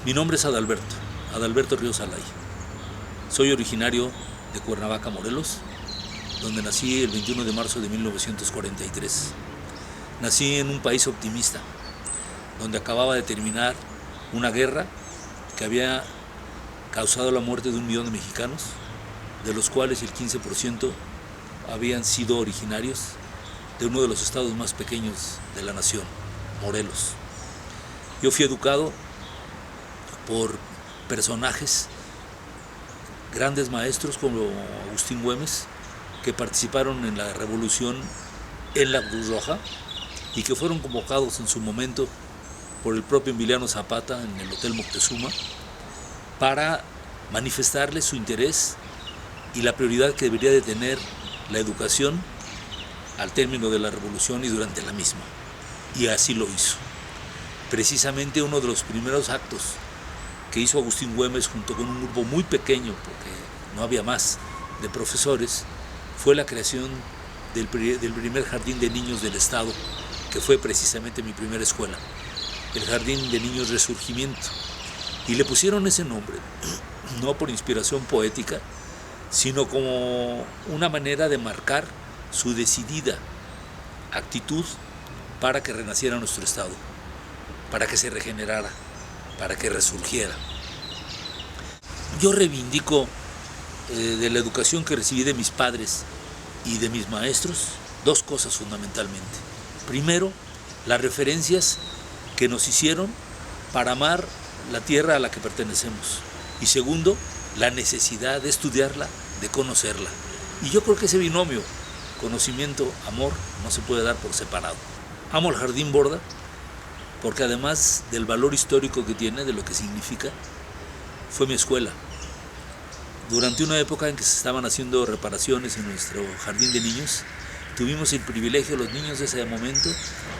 Mi nombre es Adalberto Ríos Alay. Soy originario de Cuernavaca, Morelos, donde nací el 21 de marzo de 1943. Nací en un país optimista, donde acababa de terminar una guerra que había causado la muerte de 1 millón de mexicanos, de los cuales el 15% habían sido originarios de uno de los estados más pequeños de la nación, Morelos. Yo fui educado por personajes, grandes maestros como Agustín Güemes, que participaron en la revolución en la Cruz Roja y que fueron convocados en su momento por el propio Emiliano Zapata en el Hotel Moctezuma para manifestarles su interés y la prioridad que debería de tener la educación al término de la revolución y durante la misma. Y así lo hizo. Precisamente uno de los primeros actos que hizo Agustín Güemes junto con un grupo muy pequeño, porque no había más, de profesores, fue la creación del primer jardín de niños del Estado, que fue precisamente mi primera escuela, el Jardín de Niños Resurgimiento. Y le pusieron ese nombre, no por inspiración poética, sino como una manera de marcar su decidida actitud para que renaciera nuestro Estado, para que se regenerara, para que resurgiera. Yo reivindico de la educación que recibí de mis padres y de mis maestros dos cosas fundamentalmente. Primero, las referencias que nos hicieron para amar la tierra a la que pertenecemos. Y segundo, la necesidad de estudiarla, de conocerla. Y yo creo que ese binomio, conocimiento, amor, no se puede dar por separado. Amo el Jardín Borda porque además del valor histórico que tiene, de lo que significa, fue mi escuela. Durante una época en que se estaban haciendo reparaciones en nuestro jardín de niños, tuvimos el privilegio, los niños de ese momento,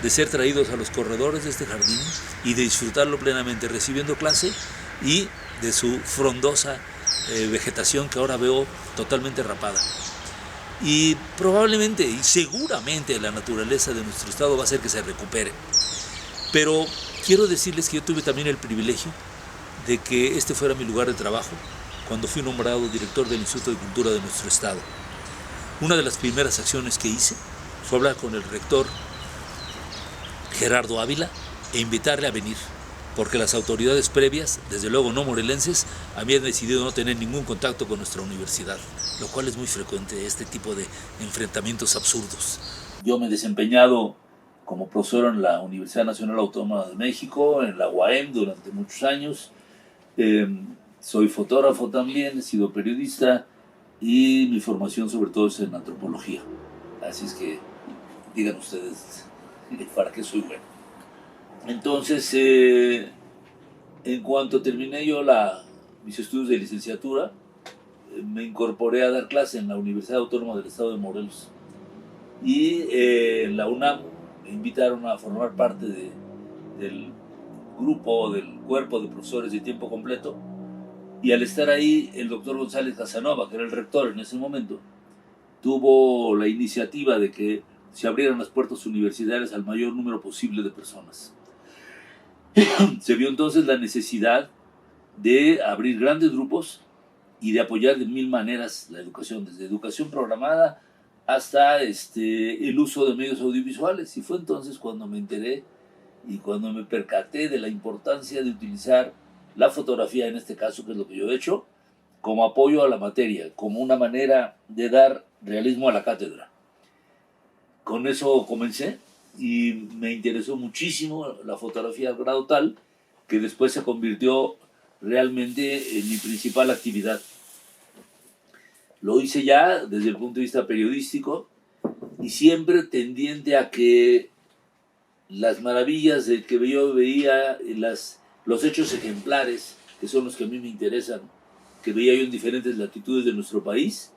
de ser traídos a los corredores de este jardín y de disfrutarlo plenamente, recibiendo clase y de su frondosa vegetación que ahora veo totalmente rapada. Y probablemente y seguramente la naturaleza de nuestro estado va a hacer que se recupere. Pero quiero decirles que yo tuve también el privilegio de que este fuera mi lugar de trabajo cuando fui nombrado director del Instituto de Cultura de nuestro estado. Una de las primeras acciones que hice fue hablar con el rector Gerardo Ávila e invitarle a venir, porque las autoridades previas, desde luego no morelenses, habían decidido no tener ningún contacto con nuestra universidad, lo cual es muy frecuente, este tipo de enfrentamientos absurdos. Yo me he desempeñado como profesor en la Universidad Nacional Autónoma de México, en la UAM durante muchos años. Soy fotógrafo también, he sido periodista y mi formación sobre todo es en antropología. Así es que digan ustedes para qué soy bueno. Entonces, en cuanto terminé yo mis estudios de licenciatura, me incorporé a dar clase en la Universidad Autónoma del Estado de Morelos. Y en la UNAM me invitaron a formar parte del grupo, del cuerpo de profesores de tiempo completo. Y al estar ahí, el doctor González Casanova, que era el rector en ese momento, tuvo la iniciativa de que se abrieran las puertas universitarias al mayor número posible de personas. Se vio entonces la necesidad de abrir grandes grupos y de apoyar de 1000 maneras la educación, desde educación programada hasta el uso de medios audiovisuales. Y fue entonces cuando me enteré y cuando me percaté de la importancia de utilizar la fotografía, en este caso, que es lo que yo he hecho, como apoyo a la materia, como una manera de dar realismo a la cátedra. Con eso comencé y me interesó muchísimo la fotografía al grado tal que después se convirtió realmente en mi principal actividad. Lo hice ya desde el punto de vista periodístico y siempre tendiente a que las maravillas de que yo veía, los hechos ejemplares, que son los que a mí me interesan, que veía yo en diferentes latitudes de nuestro país,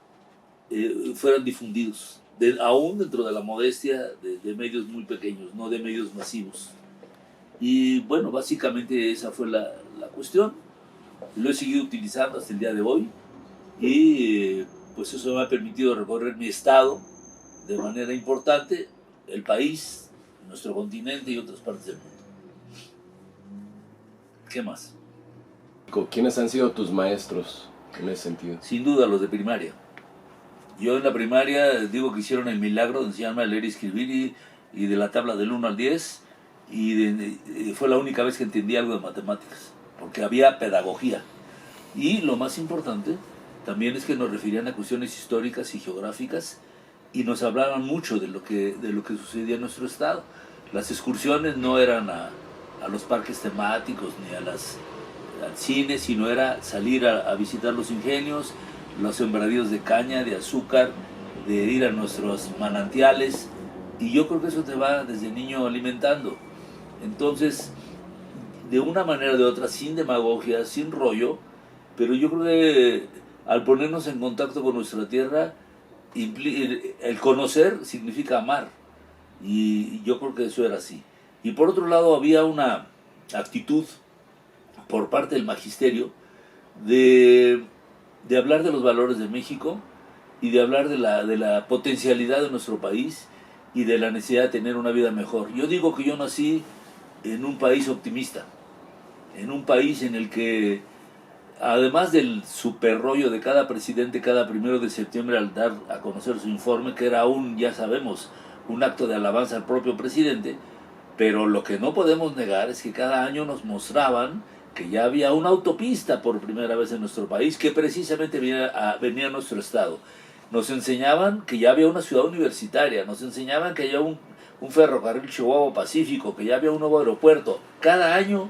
fueran difundidos, aún dentro de la modestia de medios muy pequeños, no de medios masivos. Y bueno, básicamente esa fue la cuestión. Lo he seguido utilizando hasta el día de hoy y pues eso me ha permitido recorrer mi estado de manera importante, el país, nuestro continente y otras partes del mundo. ¿Qué más? ¿Quiénes han sido tus maestros en ese sentido? Sin duda los de primaria. Yo en la primaria digo que hicieron el milagro de enseñarme a leer y escribir y de la tabla del 1 al 10 y fue la única vez que entendí algo de matemáticas, porque había pedagogía. Y lo más importante también es que nos referían a cuestiones históricas y geográficas y nos hablaban mucho de lo que sucedía en nuestro estado. Las excursiones no eran a los parques temáticos ni al cine, sino era salir a visitar los ingenios, los sembradíos de caña, de azúcar, de ir a nuestros manantiales, y yo creo que eso te va desde niño alimentando. Entonces, de una manera o de otra, sin demagogia, sin rollo, pero yo creo que al ponernos en contacto con nuestra tierra, el conocer significa amar, y yo creo que eso era así. Y por otro lado había una actitud por parte del magisterio de hablar de los valores de México y de hablar de la potencialidad de nuestro país y de la necesidad de tener una vida mejor. Yo digo que yo nací en un país optimista, en un país en el que, además del super rollo de cada presidente cada 1 de septiembre al dar a conocer su informe, que era ya sabemos, un acto de alabanza al propio presidente, pero lo que no podemos negar es que cada año nos mostraban que ya había una autopista por primera vez en nuestro país, que precisamente venía a nuestro estado. Nos enseñaban que ya había una ciudad universitaria, nos enseñaban que había un ferrocarril Chihuahua Pacífico, que ya había un nuevo aeropuerto. Cada año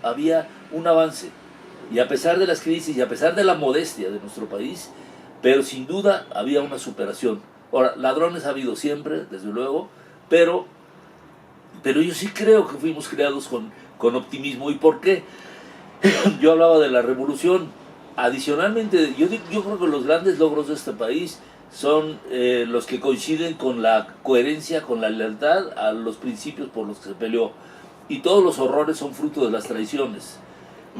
había un avance. Y a pesar de las crisis y a pesar de la modestia de nuestro país, pero sin duda había una superación. Ahora, ladrones ha habido siempre, desde luego, pero yo sí creo que fuimos creados con optimismo. ¿Y por qué? Yo hablaba de la revolución. Adicionalmente, yo creo que los grandes logros de este país son los que coinciden con la coherencia, con la lealtad a los principios por los que se peleó. Y todos los horrores son fruto de las traiciones.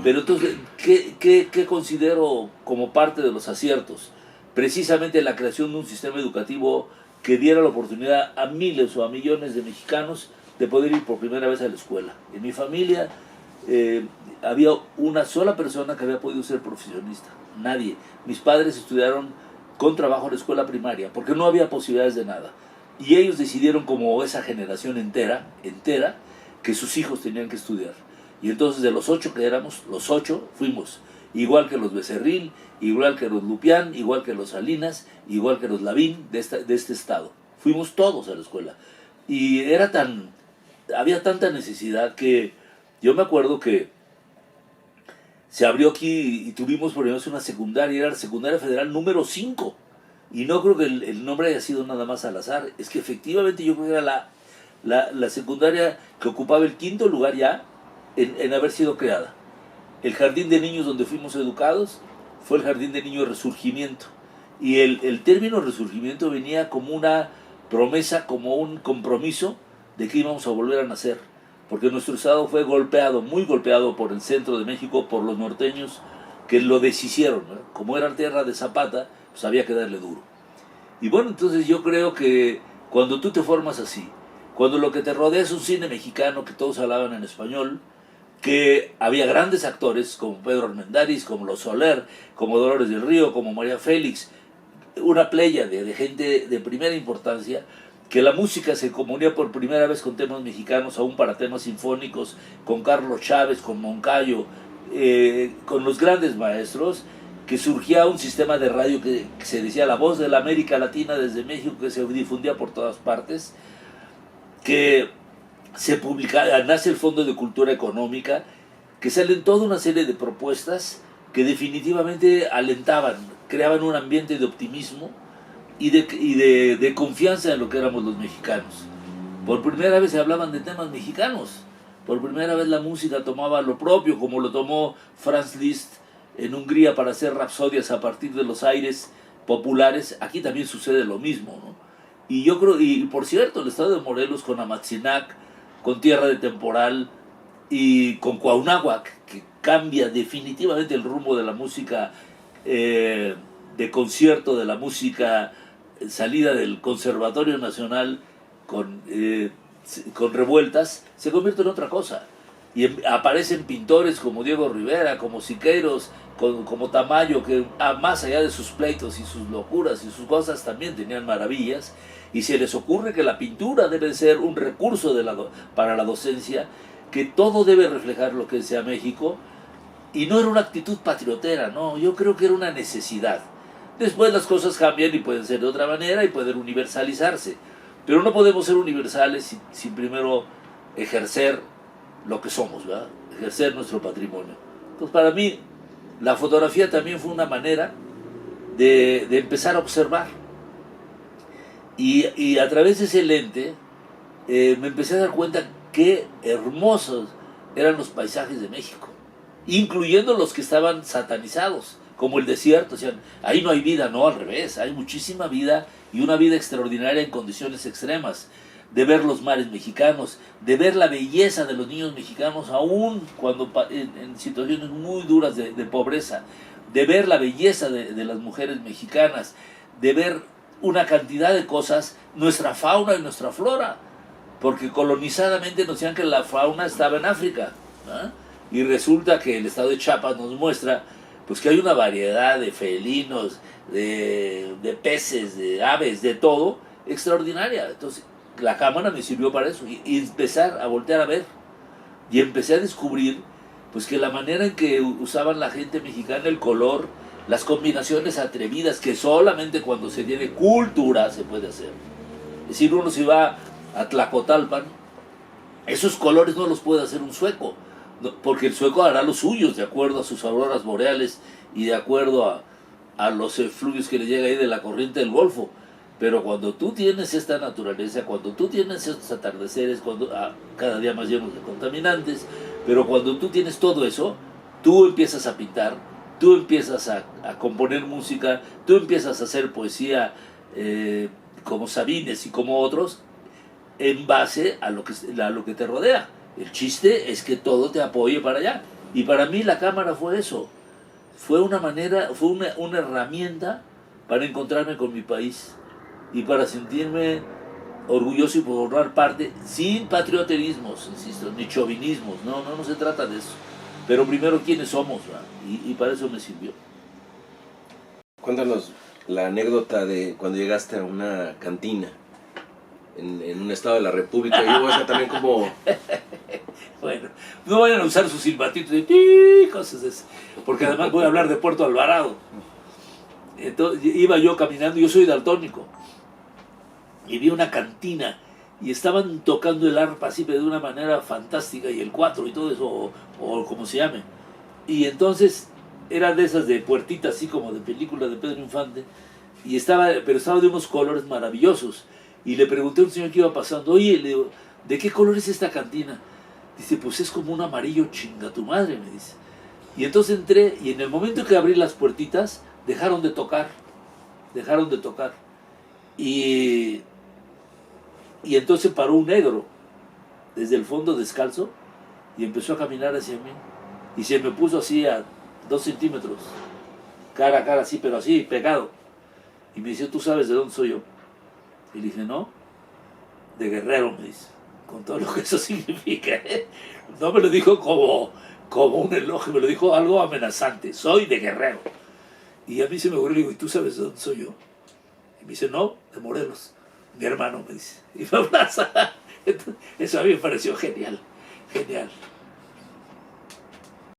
Pero entonces, ¿qué considero como parte de los aciertos? Precisamente la creación de un sistema educativo que diera la oportunidad a miles o a millones de mexicanos de poder ir por primera vez a la escuela. En mi familia había una sola persona que había podido ser profesionista, nadie. Mis padres estudiaron con trabajo en la escuela primaria, porque no había posibilidades de nada. Y ellos decidieron, como esa generación entera, que sus hijos tenían que estudiar. Y entonces de los 8 que éramos, los 8 fuimos, igual que los Becerril, igual que los Lupián, igual que los Salinas, igual que los Lavín de este estado. Fuimos todos a la escuela. Y había tanta necesidad que yo me acuerdo que se abrió aquí y tuvimos por ejemplo una secundaria, era la secundaria federal número 5. Y no creo que el nombre haya sido nada más al azar, es que efectivamente yo creo que era la secundaria que ocupaba el 5.º lugar ya en haber sido creada. El jardín de niños donde fuimos educados fue el jardín de niños Resurgimiento. Y el término Resurgimiento venía como una promesa, como un compromiso de que íbamos a volver a nacer, porque nuestro estado fue golpeado, muy golpeado por el centro de México, por los norteños que lo deshicieron, ¿no? Como era tierra de Zapata, pues había que darle duro. Y bueno, entonces yo creo que cuando tú te formas así, cuando lo que te rodea es un cine mexicano que todos hablaban en español, que había grandes actores como Pedro Armendáriz, como Los Soler, como Dolores del Río, como María Félix, una pléyade de gente de primera importancia, que la música se comunía por primera vez con temas mexicanos, aún para temas sinfónicos, con Carlos Chávez, con Moncayo, con los grandes maestros, que surgía un sistema de radio que se decía La Voz de la América Latina desde México, que se difundía por todas partes, que se publicaba, nace el Fondo de Cultura Económica, que salen toda una serie de propuestas que definitivamente alentaban, creaban un ambiente de optimismo y de confianza en lo que éramos los mexicanos. Por primera vez se hablaban de temas mexicanos, por primera vez la música tomaba lo propio, como lo tomó Franz Liszt en Hungría para hacer rapsodias a partir de los aires populares. Aquí también sucede lo mismo, ¿no? Y yo creo, y por cierto, el estado de Morelos con Amatzinac, con Tierra de Temporal y con Cuauhnáhuac, que cambia definitivamente el rumbo de la música de concierto, de la música salida del Conservatorio Nacional con revueltas, se convierte en otra cosa. y aparecen pintores como Diego Rivera, como Siqueiros, como Tamayo, que más allá de sus pleitos y sus locuras y sus cosas también tenían maravillas, y se les ocurre que la pintura debe ser un recurso para la docencia, que todo debe reflejar lo que sea México, y no era una actitud patriotera, no, yo creo que era una necesidad. Después las cosas cambian y pueden ser de otra manera y pueden universalizarse, pero no podemos ser universales sin primero ejercer lo que somos, ¿verdad? Ejercer nuestro patrimonio. Entonces, para mí, la fotografía también fue una manera de empezar a observar. Y a través de ese lente me empecé a dar cuenta qué hermosos eran los paisajes de México, incluyendo los que estaban satanizados, como el desierto. O sea, ahí no hay vida, no, al revés, hay muchísima vida y una vida extraordinaria en condiciones extremas. De ver los mares mexicanos, de ver la belleza de los niños mexicanos, aún cuando en situaciones muy duras de pobreza, de ver la belleza de las mujeres mexicanas, de ver una cantidad de cosas, nuestra fauna y nuestra flora, porque colonizadamente nos decían que la fauna estaba en África, ¿no? Y resulta que el estado de Chiapas nos muestra pues que hay una variedad de felinos, de peces, de aves, de todo, extraordinaria. Entonces, la cámara me sirvió para eso, y empezar a voltear a ver, y empecé a descubrir pues que la manera en que usaban la gente mexicana el color, las combinaciones atrevidas que solamente cuando se tiene cultura se puede hacer. Es decir, uno si va a Tlacotalpan, esos colores no los puede hacer un sueco, porque el sueco hará los suyos de acuerdo a sus auroras boreales y de acuerdo a los efluvios que le llega ahí de la corriente del Golfo. Pero cuando tú tienes esta naturaleza, cuando tú tienes estos atardeceres, cada día más llenos de contaminantes, pero cuando tú tienes todo eso, tú empiezas a pintar, tú empiezas a componer música, tú empiezas a hacer poesía como Sabines y como otros, en base a lo que te rodea. El chiste es que todo te apoye para allá. Y para mí la cámara fue eso. Fue una manera, fue una herramienta para encontrarme con mi país y para sentirme orgulloso y formar parte, sin patrioterismos, insisto, ni chauvinismos, no se trata de eso. Pero primero, ¿quiénes somos? Y para eso me sirvió. Cuéntanos la anécdota de cuando llegaste a una cantina en un estado de la República. Y o sea, también como... Bueno, no vayan a usar sus silbatitos de ¡pi! Cosas así, porque además voy a hablar de Puerto Alvarado. Entonces iba yo caminando, yo soy daltónico, y vi una cantina y estaban tocando el arpa así de una manera fantástica, y el cuatro y todo eso, o como se llame. Y entonces eran de esas de puertitas así como de película de Pedro Infante, pero estaba de unos colores maravillosos. Y le pregunté a un señor que iba pasando, oye, le digo, ¿de qué color es esta cantina? Dice, pues es como un amarillo, chinga tu madre, me dice. Y entonces entré, y en el momento que abrí las puertitas, dejaron de tocar. Y entonces paró un negro, desde el fondo descalzo, y empezó a caminar hacia mí. Y se me puso así a 2 centímetros, cara a cara, así, pero así, pegado. Y me dice, ¿tú sabes de dónde soy yo? Y le dije, no, de Guerrero, me dice, con todo lo que eso significa. No me lo dijo como un elogio, me lo dijo algo amenazante, soy de Guerrero. Y a mí se me ocurrió, le digo, ¿y tú sabes de dónde soy yo? Y me dice, no, de Morelos, mi hermano, me dice, y me abraza. Entonces, eso a mí me pareció genial, genial.